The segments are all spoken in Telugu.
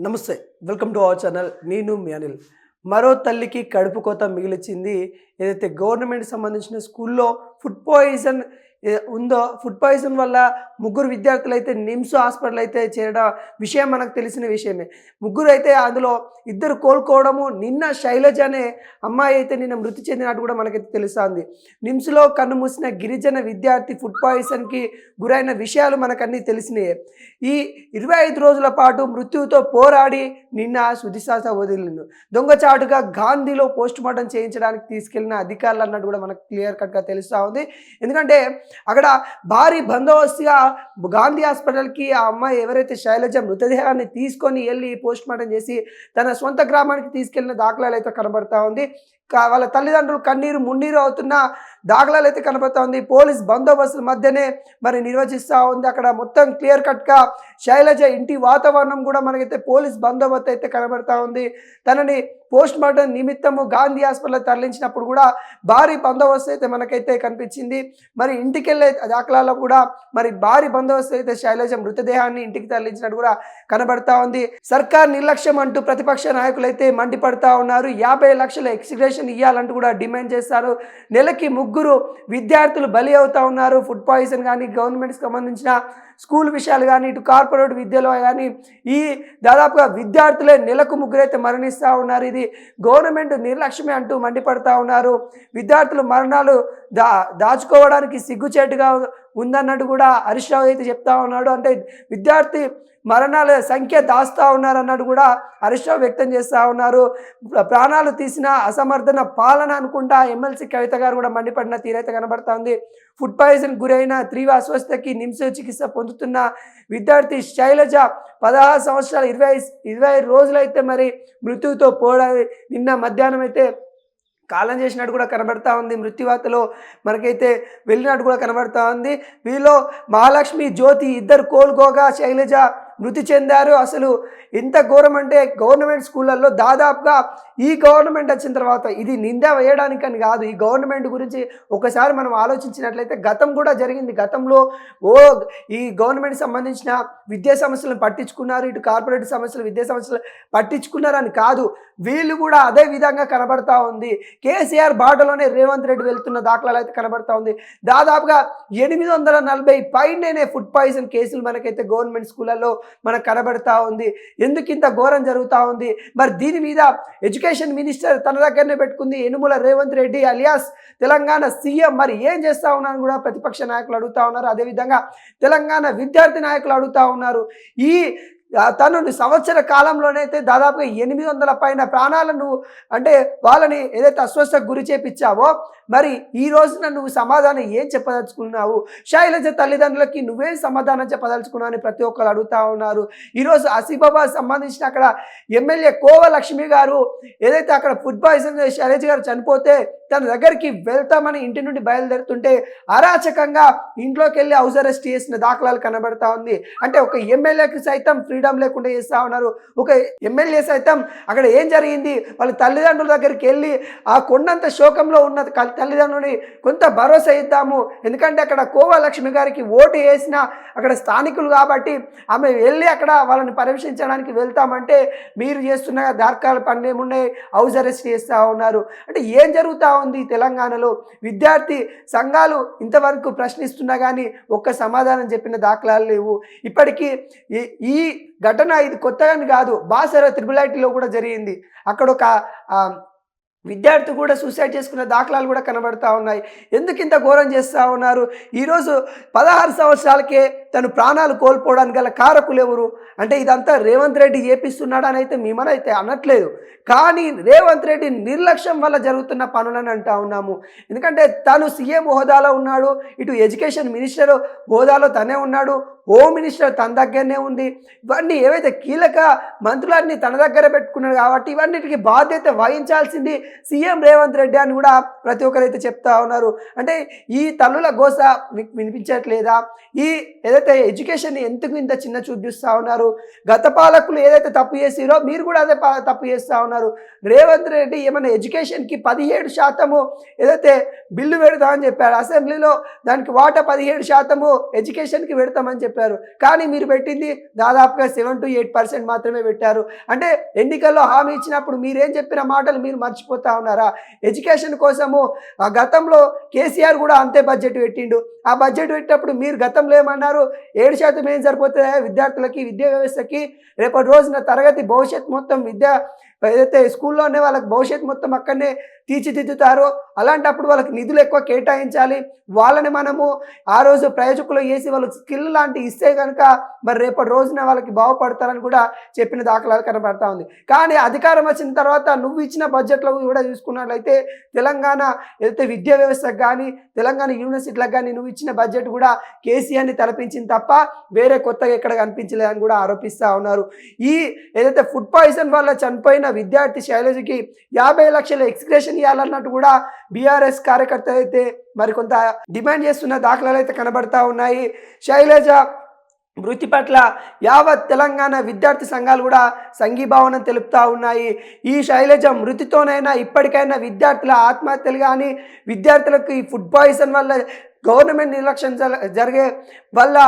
నమస్తే. Welcome to our channel. నేను మీ అనిల్. మరో తల్లికి కడుపు కోత మిగిల్చింది. ఏదైతే గవర్నమెంట్‌కి సంబంధించిన స్కూల్‌లో ఫుడ్ పాయిజన్ ఉందో, ఫుడ్ పాయిజన్ వల్ల ముగ్గురు విద్యార్థులైతే నిమ్స్ హాస్పిటల్ అయితే చేరడం విషయం మనకు తెలిసిన విషయమే. ముగ్గురు అయితే అందులో ఇద్దరు కోలుకోవడము, నిన్న శైలజ అనే అమ్మాయి అయితే నిన్న మృతి చెందినట్టు కూడా మనకైతే తెలుస్తుంది. నిమ్స్‌లో కన్నుమూసిన గిరిజన విద్యార్థి ఫుడ్ పాయిజన్‌కి గురైన విషయాలు మనకన్నీ తెలిసినాయే. ఈ 25 రోజుల పాటు మృత్యువుతో పోరాడి నిన్న తుదిశ్వాస వదిలిండు. దొంగచాటుగా గాంధీలో పోస్ట్‌మార్టం చేయించడానికి తీసుకెళ్లిన అధికారులు అన్నట్టు కూడా మనకు క్లియర్ కట్‌గా తెలుస్తా ఉంది. ఎందుకంటే అక్కడ భారీ బందోబస్తుగా గాంధీ హాస్పిటల్‌కి ఆ అమ్మాయి ఎవరైతే శైలజ మృతదేహాన్ని తీసుకొని వెళ్ళి పోస్ట్‌మార్టం చేసి తన సొంత గ్రామానికి తీసుకెళ్లిన దాఖలాలు అయితే కనబడతా ఉంది. వాళ్ళ తల్లిదండ్రులు కన్నీరు మున్నీరు అవుతున్న దాఖలాలు అయితే కనబడతా ఉంది. పోలీస్ బందోబస్తు మధ్యనే మరి నిర్వచిస్తూ ఉంది. అక్కడ మొత్తం క్లియర్ కట్గా శైలజ ఇంటి వాతావరణం కూడా మనకైతే పోలీస్ బందోబస్తు అయితే కనబడతా ఉంది. తనని పోస్ట్‌మార్టం నిమిత్తము గాంధీ హాస్పిటల్ తరలించినప్పుడు కూడా భారీ బందోబస్తు అయితే మనకైతే కనిపించింది. మరి ఇంటికెళ్ళే దాఖలాల్లో కూడా మరి భారీ బందోబస్తు అయితే శైలజ మృతదేహాన్ని ఇంటికి తరలించినట్టు కూడా కనబడతా ఉంది. సర్కార్ నిర్లక్ష్యం అంటూ ప్రతిపక్ష నాయకులు అయితే మండిపడతా ఉన్నారు. 50 లక్షల ఎక్స్‌గ్రేషన్ ఇవ్వాలంటూ కూడా డిమాండ్ చేస్తారు. నెలకి ముగ్గురు విద్యార్థులు బలి అవుతా ఉన్నారు. ఫుడ్ పాయిజన్ కానీ, గవర్నమెంట్కి సంబంధించిన స్కూల్ విషయాలు కానీ, ఇటు కార్పొరేట్ విద్యలో కానీ ఈ దాదాపుగా విద్యార్థులే నెలకు ముగ్గురైతే మరణిస్తూ ఉన్నారు. ఇది గవర్నమెంట్ నిర్లక్ష్యమే అంటూ మండిపడతా ఉన్నారు. విద్యార్థుల మరణాలు దాచుకోవడానికి సిగ్గుచేటుగా ఉందన్నట్టు కూడా హరీష్ రావు అయితే చెప్తా ఉన్నాడు. అంటే విద్యార్థి మరణాల సంఖ్య దాస్తూ ఉన్నారన్నట్టు కూడా హరీష్ రావు వ్యక్తం చేస్తూ ఉన్నారు. ప్రాణాలు తీసిన అసమర్థన పాలన అనుకుంటా ఎమ్మెల్సీ కవిత గారు కూడా మండిపడిన తీరైతే కనబడతా ఉంది. ఫుడ్ పాయిజన్ గురైన తీవ్ర అస్వస్థతకి నిమ్స్ చికిత్స పొందుతున్న విద్యార్థి శైలజ 16 సంవత్సరాలు 25 రోజులైతే మరి మృత్యువుతో పోరాడి నిన్న మధ్యాహ్నం అయితే కాలం చేసినట్టు కూడా కనబడతా ఉంది. మృత్యువార్తలో మనకైతే వెళ్ళినట్టు కూడా కనబడతా ఉంది. వీళ్ళు మహాలక్ష్మి, జ్యోతి ఇద్దరు కోలుకోగా శైలజ మృతి చెందారు. అసలు ఎంత ఘోరం అంటే గవర్నమెంట్ స్కూళ్ళల్లో దాదాపుగా ఈ గవర్నమెంట్ వచ్చిన తర్వాత ఇది నింద వేయడానికని కాదు, ఈ గవర్నమెంట్ గురించి ఒకసారి మనం ఆలోచించినట్లయితే గతం కూడా జరిగింది. గతంలో ఈ గవర్నమెంట్ సంబంధించిన విద్యా సమస్యలను పట్టించుకున్నారు, ఇటు కార్పొరేట్ సమస్యలు విద్యా సమస్యలు పట్టించుకున్నారని కాదు, వీళ్ళు కూడా అదే విధంగా కనబడతా ఉంది. కేసీఆర్ బాటలోనే రేవంత్ రెడ్డి వెళ్తున్న దాఖలాలు అయితే కనబడతా ఉంది. దాదాపుగా 840 పైనే ఫుడ్ పాయిజన్ కేసులు మనకైతే గవర్నమెంట్ స్కూళ్ళల్లో మనకు కనబడతా ఉంది. ఎందుకు ఇంత ఘోరం జరుగుతూ ఉంది? మరి దీని మీద ఎడ్యుకేషన్ మినిస్టర్ తన దగ్గరనే పెట్టుకుంది యనుమల రేవంత్ రెడ్డి అలియాస్ తెలంగాణ సీఎం మరి ఏం చేస్తూ ఉన్నారని కూడా ప్రతిపక్ష నాయకులు అడుగుతూ ఉన్నారు. అదేవిధంగా తెలంగాణ విద్యార్థి నాయకులు అడుగుతూ ఉన్నారు. ఈ తను సంవత్సర కాలంలోనైతే దాదాపుగా 800 పైన ప్రాణాలను అంటే వాళ్ళని ఏదైతే అస్వస్థకు గురి చేపించావో మరి ఈ రోజున నువ్వు సమాధానం ఏం చెప్పదలుచుకున్నావు? శైలజ తల్లిదండ్రులకి నువ్వేం సమాధానం చెప్పదలుచుకున్నావు అని ప్రతి ఒక్కరు అడుగుతూ ఉన్నారు. ఈరోజు ఆసిఫాబాద్ సంబంధించిన అక్కడ ఎమ్మెల్యే కోవ లక్ష్మి గారు ఏదైతే అక్కడ ఫుడ్ పాయిజన్ శైలజ గారు చనిపోతే తన దగ్గరికి వెళ్తామని ఇంటి నుండి బయలుదేరుతుంటే అరాచకంగా ఇంట్లోకి వెళ్ళి హౌస్ అరెస్ట్ చేసిన దాఖలాలు కనబడతా ఉంది. అంటే ఒక ఎమ్మెల్యేకి సైతం ఫ్రీడమ్ లేకుండా చేస్తూ ఉన్నారు. ఒక ఎమ్మెల్యే సైతం అక్కడ ఏం జరిగింది వాళ్ళ తల్లిదండ్రుల దగ్గరికి వెళ్ళి ఆ కొండంత శోకంలో ఉన్న తల్లిదండ్రులని కొంత భరోసా ఇద్దాము, ఎందుకంటే అక్కడ కోవా లక్ష్మి గారికి ఓటు వేసిన అక్కడ స్థానికులు కాబట్టి ఆమె వెళ్ళి అక్కడ వాళ్ళని పర్యవేక్షించడానికి వెళ్తామంటే మీరు చేస్తున్న దాఖలాల పనులు ఏమున్నాయి, హౌస్ అరెస్ట్ చేస్తూ ఉన్నారు. అంటే ఏం జరుగుతూ ఉంది తెలంగాణలో? విద్యార్థి సంఘాలు ఇంతవరకు ప్రశ్నిస్తున్నా కానీ ఒక్క సమాధానం చెప్పిన దాఖలాలు లేవు. ఇప్పటికీ ఈ ఘటన ఇది కొత్తగాని కాదు, బాసర త్రిబుల్ ఐటీలో కూడా జరిగింది. అక్కడ ఒక విద్యార్థి కూడా సూసైడ్ చేసుకున్న దాఖలాలు కూడా కనబడతా ఉన్నాయి. ఎందుకు ఇంత ఘోరం చేస్తూ ఉన్నారు? ఈరోజు 16 సంవత్సరాలకే తను ప్రాణాలు కోల్పోవడానికి గల కారకులు ఎవరు? అంటే ఇదంతా రేవంత్ రెడ్డి చేపిస్తున్నాడని అయితే మేమనైతే అనట్లేదు, కానీ రేవంత్ రెడ్డి నిర్లక్ష్యం వల్ల జరుగుతున్న పనులని అంటా ఉన్నాము. ఎందుకంటే తను సీఎం హోదాలో ఉన్నాడు, ఇటు ఎడ్యుకేషన్ మినిస్టర్ హోదాలో తనే ఉన్నాడు, హోమ్ మినిస్టర్ తన దగ్గరనే ఉంది. ఇవన్నీ ఏవైతే కీలక మంత్రులన్నీ తన దగ్గర పెట్టుకున్నాడు కాబట్టి ఇవన్నిటికీ బాధ్యత వహించాల్సింది సీఎం రేవంత్ రెడ్డి అని కూడా ప్రతి ఒక్కరైతే చెప్తా ఉన్నారు. అంటే ఈ తల్లుల గోస మీకు వినిపించట్లేదా? ఈ ఏదైతే ఎడ్యుకేషన్ని ఎందుకు ఇంత చిన్న చూపు చూస్తూ ఉన్నారు? గత పాలకులు ఏదైతే తప్పు చేసిరో మీరు కూడా అదే తప్పు చేస్తూ ఉన్నారు. రేవంత్ రెడ్డి ఏమన్నా ఎడ్యుకేషన్కి 17% ఏదైతే బిల్లు పెడతామని చెప్పారు అసెంబ్లీలో, దానికి వాటా 17% ఎడ్యుకేషన్కి పెడతామని చెప్పారు. కానీ మీరు పెట్టింది దాదాపుగా 7 to 8% మాత్రమే పెట్టారు. అంటే ఎన్నికల్లో హామీ ఇచ్చినప్పుడు మీరేం చెప్పిన మాటలు మీరు మర్చిపోతా ఉన్నారా? ఎడ్యుకేషన్ కోసము ఆ గతంలో కేసీఆర్ కూడా అంతే బడ్జెట్ పెట్టిండు. ఆ బడ్జెట్ పెట్టినప్పుడు మీరు గతంలో ఏమన్నారు? 7% ఏం సరిపోతుందా విద్యార్థులకి, విద్యా వ్యవస్థకి? రేపటి రోజున తరగతి భవిష్యత్ మొత్తం ఏదైతే స్కూల్లోనే వాళ్ళకి భవిష్యత్తు మొత్తం అక్కడనే తీర్చిదిద్దుతారో అలాంటప్పుడు వాళ్ళకి నిధులు ఎక్కువ కేటాయించాలి. వాళ్ళని మనము ఆ రోజు ప్రయోజకులు చేసి వాళ్ళకి స్కిల్ లాంటివి ఇస్తే కనుక మరి రేపటి రోజున వాళ్ళకి బాగుపడతారని కూడా చెప్పిన దాఖలాలు కనబడతా ఉంది. కానీ అధికారం వచ్చిన తర్వాత నువ్వు ఇచ్చిన బడ్జెట్లో కూడా చూసుకున్నట్లయితే తెలంగాణ ఏదైతే విద్యా వ్యవస్థకు కానీ తెలంగాణ యూనివర్సిటీలకు కానీ నువ్వు ఇచ్చిన బడ్జెట్ కూడా కేసీఆర్ని తలపించింది తప్ప వేరే కొత్తగా ఎక్కడ కనిపించలేదని కూడా ఆరోపిస్తూ ఉన్నారు. ఈ ఏదైతే ఫుడ్ పాయిజన్ వల్ల చనిపోయిన విద్యార్థి శైలజకి 50 లక్షల ఎక్స్గ్రేషన్ ఇవ్వాలన్నట్టు కూడా బీఆర్ఎస్ కార్యకర్తలు అయితే మరికొంత డిమాండ్ చేస్తున్న దాఖలాలు అయితే కనబడతా ఉన్నాయి. శైలజ మృతి పట్ల యావత్ తెలంగాణ విద్యార్థి సంఘాలు కూడా సంఘీభావన తెలుపుతూ ఉన్నాయి. ఈ శైలజ మృతితోనైనా ఇప్పటికైనా విద్యార్థుల ఆత్మహత్యలు కానీ విద్యార్థులకు ఈ ఫుడ్ పాయిజన్ వల్ల గవర్నమెంట్ నిర్లక్ష్యం జరిగే వల్ల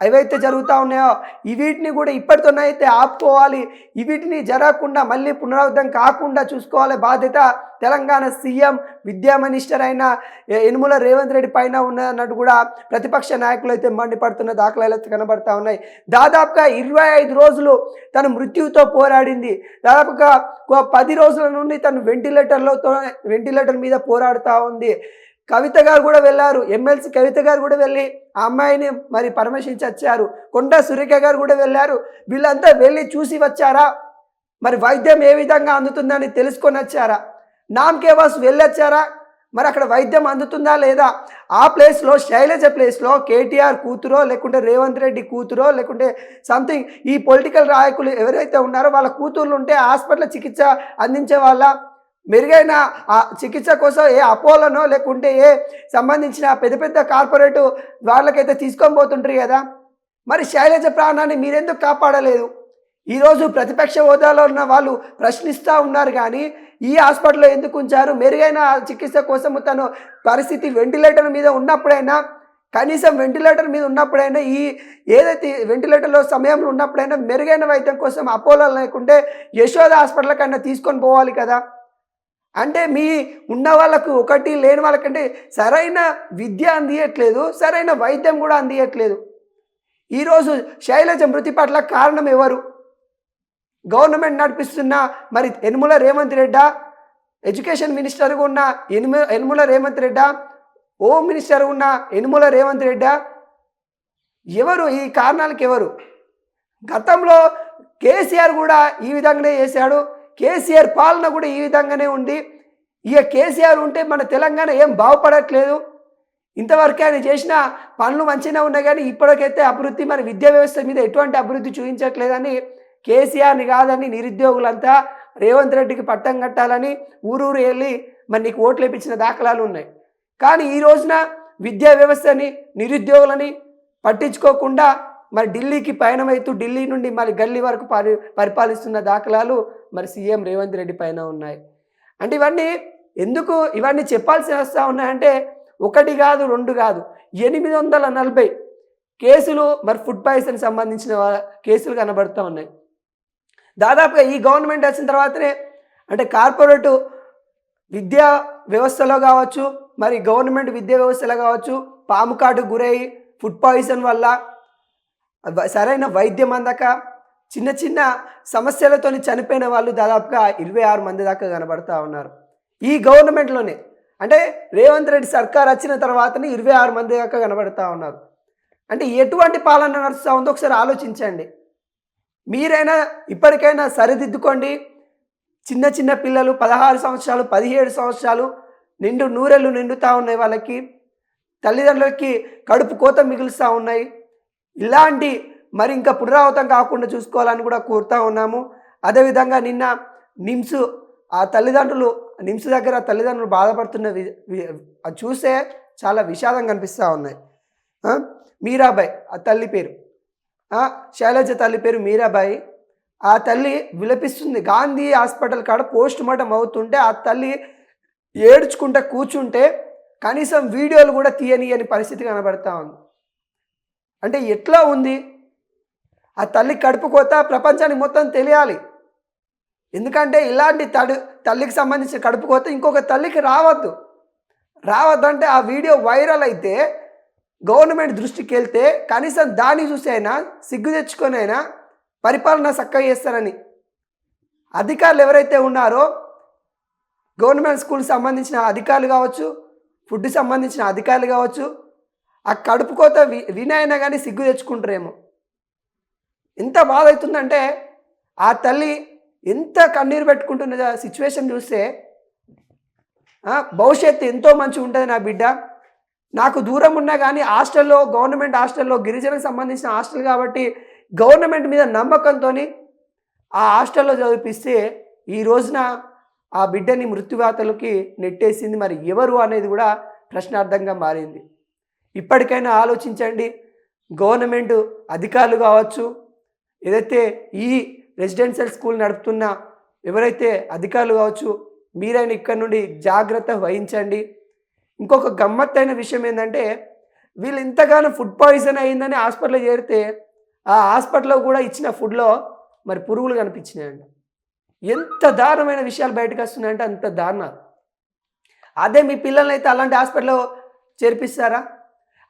ఏవైతే జరుగుతూ ఉన్నాయో వీటిని కూడా ఇప్పటితోనైతే ఆపుకోవాలి. వీటిని జరగకుండా మళ్ళీ పునరావృతం కాకుండా చూసుకోవాలి బాధ్యత తెలంగాణ సీఎం విద్యా మినిస్టర్ అయిన యనుమల రేవంత్ రెడ్డి పైన ఉన్నదన్నట్టు కూడా ప్రతిపక్ష నాయకులు అయితే మండిపడుతున్న దాఖలాలు అయితే కనబడతా ఉన్నాయి. దాదాపుగా 25 రోజులు తను మృత్యువుతో పోరాడింది. దాదాపుగా 10 రోజుల నుండి తను వెంటిలేటర్ మీద పోరాడుతూ ఉంది. కవిత గారు కూడా వెళ్ళారు, ఎమ్మెల్సీ కవిత గారు కూడా వెళ్ళి ఆ అమ్మాయిని మరి పరామర్శించి వచ్చారు. కొండా సురేఖ గారు కూడా వెళ్ళారు. వీళ్ళంతా వెళ్ళి చూసి వచ్చారా? మరి వైద్యం ఏ విధంగా అందుతుందని తెలుసుకొని వచ్చారా? నామ్కేవాస్ వెళ్ళొచ్చారా? మరి అక్కడ వైద్యం అందుతుందా లేదా? ఆ ప్లేస్లో శైలజ ప్లేస్లో కేటీఆర్ కూతురో లేకుంటే రేవంత్ రెడ్డి కూతురో లేకుంటే సంథింగ్ ఈ పొలిటికల్ నాయకులు ఎవరైతే ఉన్నారో వాళ్ళ కూతుర్లు ఉంటే హాస్పిటల్ చికిత్స అందించే వాళ్ళ మెరుగైన ఆ చికిత్స కోసం ఏ అపోలోనో లేకుంటే ఏ సంబంధించిన పెద్ద పెద్ద కార్పొరేటు వాళ్ళకైతే తీసుకొని పోతుంటారు కదా. మరి శైలజ ప్రాణాన్ని మీరెందుకు కాపాడలేదు? ఈరోజు ప్రతిపక్ష హోదాలో ఉన్న వాళ్ళు ప్రశ్నిస్తూ ఉన్నారు కానీ ఈ హాస్పిటల్లో ఎందుకు ఉంచారు? మెరుగైన చికిత్స కోసం తను పరిస్థితి వెంటిలేటర్ మీద ఉన్నప్పుడైనా కనీసం వెంటిలేటర్ మీద ఉన్నప్పుడైనా ఏదైతే వెంటిలేటర్లో సమయంలో ఉన్నప్పుడైనా మెరుగైన వైద్యం కోసం అపోలో లేకుంటే యశోద హాస్పిటల్ కన్నా తీసుకొని పోవాలి కదా. అంటే మీ ఉన్న వాళ్ళకు ఒకటి లేని వాళ్ళకంటే సరైన విద్య అందియట్లేదు, సరైన వైద్యం కూడా అందియట్లేదు. ఈరోజు శైలజ మృతి పట్ల కారణం ఎవరు? గవర్నమెంట్ నడిపిస్తున్న మరి యనుమల రేవంత్ రెడ్డా, ఎడ్యుకేషన్ మినిస్టర్గా ఉన్న యనుమల రేవంత్ రెడ్డా, హోమ్ మినిస్టర్ ఉన్న యనుమల రేవంత్ రెడ్డా? ఎవరు ఈ కారణాలకు ఎవరు? గతంలో కేసీఆర్ కూడా ఈ విధంగానే చేశాడు. కేసీఆర్ పాలన కూడా ఈ విధంగానే ఉంది. కేసీఆర్ ఉంటే మన తెలంగాణ ఏం బాగుపడట్లేదు. ఇంతవరకు ఆయన చేసిన పనులు మంచిగా ఉన్నాయి కానీ ఇప్పటికైతే అభివృద్ధి మన విద్యా వ్యవస్థ మీద ఎటువంటి అభివృద్ధి చూపించట్లేదని కేసీఆర్ని కాదని నిరుద్యోగులంతా రేవంత్ రెడ్డికి పట్టం కట్టాలని ఊరూరు వెళ్ళి మరి నీకు ఓట్లు వేయించిన దాఖలాలు ఉన్నాయి. కానీ ఈ రోజున విద్యా వ్యవస్థని నిరుద్యోగులని పట్టించుకోకుండా మరి ఢిల్లీకి పయనమవుతూ ఢిల్లీ నుండి మరి గల్లీ వరకు పరిపాలిస్తున్న దాఖలాలు మరి సీఎం రేవంత్ రెడ్డి పైన ఉన్నాయి. అంటే ఇవన్నీ చెప్పాల్సి వస్తూ ఉన్నాయంటే ఒకటి కాదు, రెండు కాదు, 840 కేసులు మరి ఫుడ్ పాయిజన్ సంబంధించిన కేసులు కనబడుతూ ఉన్నాయి. దాదాపుగా ఈ గవర్నమెంట్ వచ్చిన తర్వాతనే అంటే కార్పొరేటు విద్యా వ్యవస్థలో కావచ్చు మరి గవర్నమెంట్ విద్యా వ్యవస్థలో కావచ్చు పాము కాటుకు గురయ్యి ఫుడ్ పాయిజన్ వల్ల సరైన వైద్యం అందక చిన్న చిన్న సమస్యలతో చనిపోయిన వాళ్ళు దాదాపుగా 26 మంది దాకా కనబడుతూ ఉన్నారు ఈ గవర్నమెంట్లోనే. అంటే రేవంత్ రెడ్డి సర్కార్ వచ్చిన తర్వాతనే 26 మంది దాకా కనబడుతూ ఉన్నారు. అంటే ఎటువంటి పాలన నడుస్తూ ఉందో ఒకసారి ఆలోచించండి. మీరైనా ఇప్పటికైనా సరిదిద్దుకోండి. చిన్న చిన్న పిల్లలు 16 సంవత్సరాలు 17 సంవత్సరాలు నూరెళ్ళు నిండుతూ ఉన్నాయి. వాళ్ళకి తల్లిదండ్రులకి కడుపు కోత మిగులుస్తూ ఉన్నాయి. ఇలాంటి మరి ఇంకా పునరావృతం కాకుండా చూసుకోవాలని కూడా కోరుతూ ఉన్నాము. అదేవిధంగా నిన్న నిమ్స్ ఆ తల్లిదండ్రులు నిమ్స్ దగ్గర ఆ తల్లిదండ్రులు బాధపడుతున్న అది చూస్తే చాలా విషాదం కనిపిస్తూ ఉన్నాయి. మీరాబాయి ఆ తల్లి పేరు, శైలజ తల్లి పేరు మీరాబాయి. ఆ తల్లి విలపిస్తుంది. గాంధీ హాస్పిటల్ కాడ పోస్ట్ మార్టం అవుతుంటే ఆ తల్లి ఏడ్చుకుంటా కూర్చుంటే కనీసం వీడియోలు కూడా తీయని పరిస్థితి కనబడతా ఉంది. అంటే ఎట్లా ఉంది? ఆ తల్లి కడుపు కోత ప్రపంచానికి మొత్తం తెలియాలి. ఎందుకంటే ఇలాంటి తల్లికి సంబంధించిన కడుపు కోత ఇంకొక తల్లికి రావద్దంటే ఆ వీడియో వైరల్ అయితే గవర్నమెంట్ దృష్టికి వెళ్తే కనీసం దాన్ని చూసి అయినా సిగ్గు తెచ్చుకొని అయినా పరిపాలన చక్కగా చేస్తారని అధికారులు ఎవరైతే ఉన్నారో గవర్నమెంట్ స్కూల్కి సంబంధించిన అధికారులు కావచ్చు, ఫుడ్ సంబంధించిన అధికారులు కావచ్చు, ఆ కడుపు కోత వినైనా కానీ సిగ్గు తెచ్చుకుంటారేమో. ఎంత బాధ అవుతుందంటే ఆ తల్లి ఎంత కన్నీరు పెట్టుకుంటున్న సిచ్యువేషన్ చూస్తే భవిష్యత్తు ఎంతో మంచిగా ఉంటుంది నా బిడ్డ. నాకు దూరం ఉన్నా కానీ హాస్టల్లో, గవర్నమెంట్ హాస్టల్లో, గిరిజనకు సంబంధించిన హాస్టల్ కాబట్టి గవర్నమెంట్ మీద నమ్మకంతో ఆ హాస్టల్లో చదివిపిస్తే ఈ రోజున ఆ బిడ్డని మృత్యువాతలకి నెట్టేసింది. మరి ఎవరు అనేది కూడా ప్రశ్నార్థంగా మారింది. ఇప్పటికైనా ఆలోచించండి. గవర్నమెంట్ అధికారులు కావచ్చు, ఏదైతే ఈ రెసిడెన్షియల్ స్కూల్ నడుపుతున్న ఎవరైతే అధికారులు కావచ్చు, మీరైనా ఇక్కడ నుండి జాగ్రత్త వహించండి. ఇంకొక గమ్మత్తైన విషయం ఏంటంటే వీళ్ళు ఇంతగానో ఫుడ్ పాయిజన్ అయిందని హాస్పిటల్లో చేరితే ఆ హాస్పిటల్లో కూడా ఇచ్చిన ఫుడ్లో మరి పురుగులు కనిపించినాయండి. ఎంత దారుణమైన విషయాలు బయటకు వస్తున్నాయంటే అంత దారుణాలు. అదే మీ పిల్లల్ని అయితే అలాంటి హాస్పిటల్లో చేర్పిస్తారా?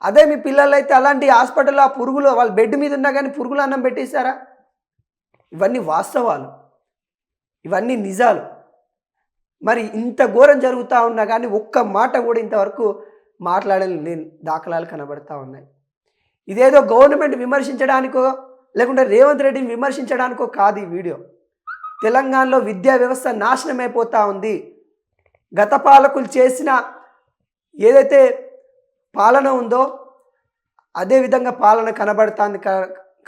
అదే మీ పిల్లలు అయితే అలాంటి హాస్పిటల్లో ఆ పురుగులు వాళ్ళ బెడ్ మీద ఉన్నా కానీ పురుగులు అన్నం పెట్టేస్తారా? ఇవన్నీ వాస్తవాలు, ఇవన్నీ నిజాలు. మరి ఇంత ఘోరం జరుగుతూ ఉన్నా కానీ ఒక్క మాట కూడా ఇంతవరకు మాట్లాడలేని దాఖలాలు కనబడతా ఉన్నాయి. ఇదేదో గవర్నమెంట్ విమర్శించడానికో లేకుంటే రేవంత్ రెడ్డిని విమర్శించడానికో కాదు ఈ వీడియో. తెలంగాణలో విద్యా వ్యవస్థ నాశనం అయిపోతూ ఉంది. గత పాలకులు చేసిన ఏదైతే పాలన ఉందో అదే విధంగా పాలన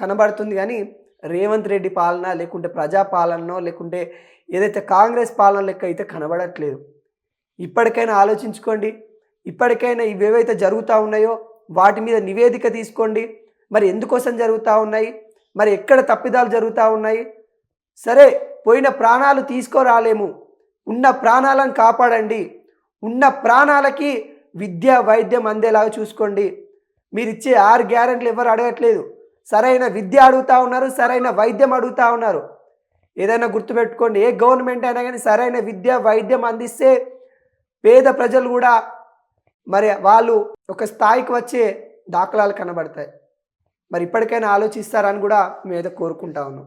కనబడుతుంది కానీ రేవంత్ రెడ్డి పాలన లేకుంటే ప్రజాపాలనో లేకుంటే ఏదైతే కాంగ్రెస్ పాలన లెక్క అయితే కనబడట్లేదు. ఇప్పటికైనా ఆలోచించుకోండి. ఇప్పటికైనా ఇవేవైతే జరుగుతూ ఉన్నాయో వాటి మీద నివేదిక తీసుకోండి. మరి ఎందుకోసం జరుగుతూ ఉన్నాయి, మరి ఎక్కడ తప్పిదాలు జరుగుతూ ఉన్నాయి? సరే, పోయిన ప్రాణాలు తీసుకురాలేము, ఉన్న ప్రాణాలను కాపాడండి. ఉన్న ప్రాణాలకి విద్య వైద్యం అందేలాగా చూసుకోండి. మీరు ఇచ్చే 6 గ్యారెంటీలు ఎవరు అడగట్లేదు. సరైన విద్య అడుగుతూ ఉన్నారు, సరైన వైద్యం అడుగుతూ ఉన్నారు. ఏదైనా గుర్తుపెట్టుకోండి, ఏ గవర్నమెంట్ అయినా కానీ సరైన విద్య వైద్యం అందిస్తే పేద ప్రజలు కూడా మరి వాళ్ళు ఒక స్థాయికి వచ్చే దాఖలాలు కనబడతాయి. మరి ఇప్పటికైనా ఆలోచిస్తారని కూడా మేము కోరుకుంటా ఉన్నాం.